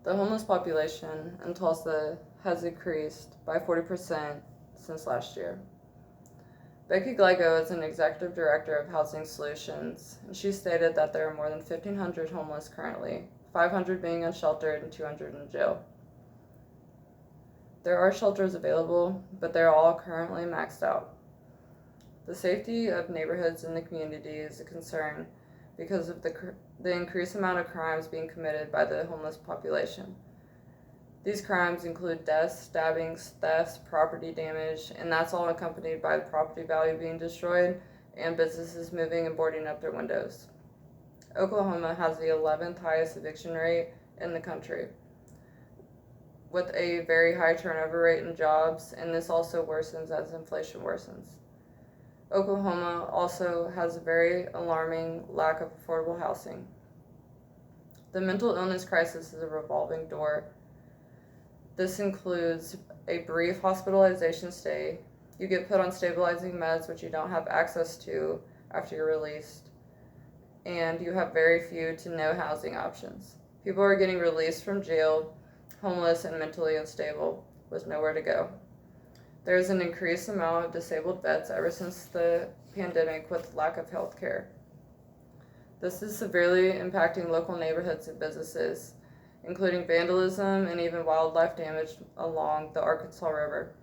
The homeless population in Tulsa has increased by 40% since last year. Becky Glego is an executive director of Housing Solutions, and she stated that there are more than 1,500 homeless currently, 500 being unsheltered and 200 in jail. There are shelters available, but they're all currently maxed out. The safety of neighborhoods in the community is a concern because of the increased amount of crimes being committed by the homeless population. These crimes include deaths, stabbings, thefts, property damage, and that's all accompanied by the property value being destroyed and businesses moving and boarding up their windows. Oklahoma has the 11th highest eviction rate in the country, with a very high turnover rate in jobs, and this also worsens as inflation worsens. Oklahoma also has a very alarming lack of affordable housing. The mental illness crisis is a revolving door. This includes a brief hospitalization stay. You get put on stabilizing meds, which you don't have access to after you're released. And you have very few to no housing options. People are getting released from jail, homeless and mentally unstable, with nowhere to go. There's an increased amount of disabled vets ever since the pandemic with lack of health care. This is severely impacting local neighborhoods and businesses, including vandalism and even wildlife damage along the Arkansas River.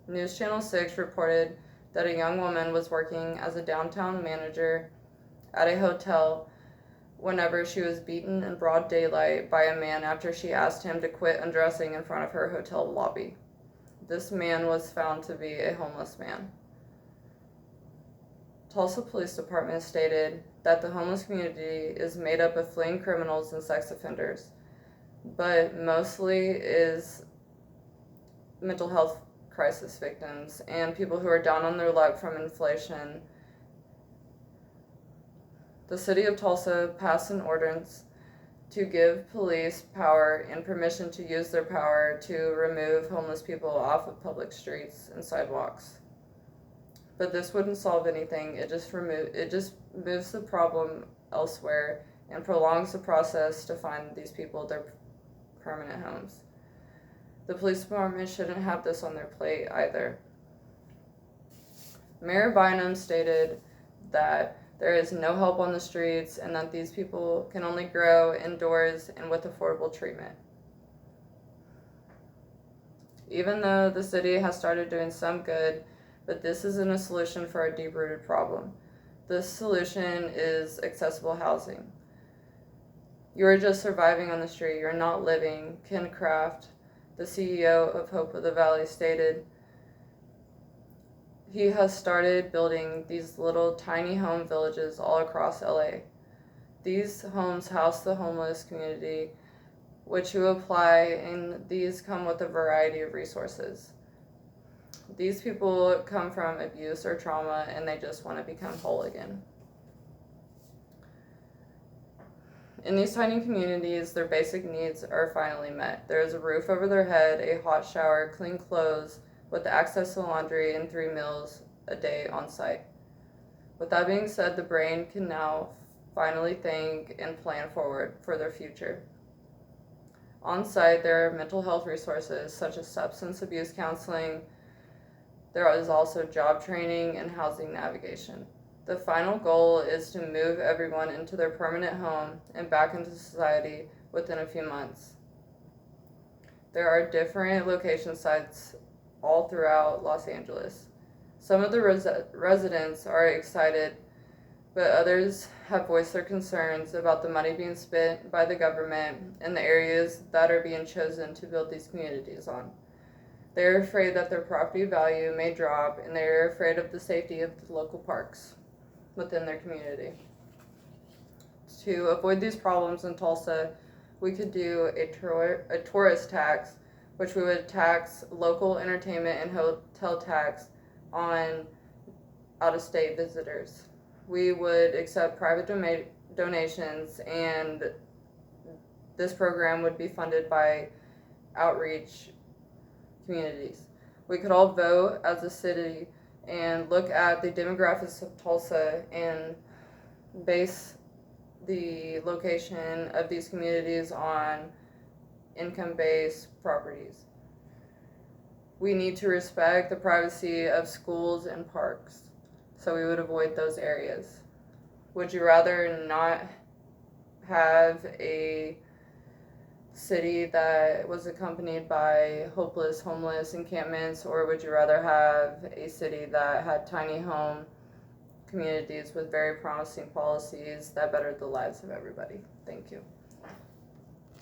News Channel 6 reported that a young woman was working as a downtown manager at a hotel whenever she was beaten in broad daylight by a man after she asked him to quit undressing in front of her hotel lobby. This man was found to be a homeless man. Tulsa Police Department stated that the homeless community is made up of fleeing criminals and sex offenders, but mostly is mental health crisis victims and people who are down on their luck from inflation. The city of Tulsa passed an ordinance to give police power and permission to use their power to remove homeless people off of public streets and sidewalks. But this wouldn't solve anything. It just moves the problem elsewhere and prolongs the process to find these people their permanent homes. The police department shouldn't have this on their plate either. Mayor Bynum stated that there is no help on the streets and that these people can only grow indoors and with affordable treatment. Even though the city has started doing some good, but this isn't a solution for a deep-rooted problem. This solution is accessible housing. You're just surviving on the street, you're not living. Ken Kraft, the CEO of Hope of the Valley, stated he has started building these little tiny home villages all across LA. These homes house the homeless community, which you apply, and these come with a variety of resources. These people come from abuse or trauma, and they just want to become whole again. In these tiny communities, their basic needs are finally met. There is a roof over their head, a hot shower, clean clothes, with access to laundry and 3 meals a day on site. With that being said, the brain can now finally think and plan forward for their future. On site, there are mental health resources such as substance abuse counseling. There is also job training and housing navigation. The final goal is to move everyone into their permanent home and back into society within a few months. There are different location sites all throughout Los Angeles. Some of the residents are excited, but others have voiced their concerns about the money being spent by the government and the areas that are being chosen to build these communities on. They're afraid that their property value may drop, and they're afraid of the safety of the local parks within their community. To avoid these problems in Tulsa, we could do a tourist tax, which we would tax local entertainment and hotel tax on out-of-state visitors. We would accept private donations, and this program would be funded by outreach communities. We could all vote as a city and look at the demographics of Tulsa and base the location of these communities on income-based properties. We need to respect the privacy of schools and parks, so we would avoid those areas. Would you rather not have a city that was accompanied by hopeless homeless encampments, or would you rather have a city that had tiny home communities with very promising policies that bettered the lives of everybody? Thank you.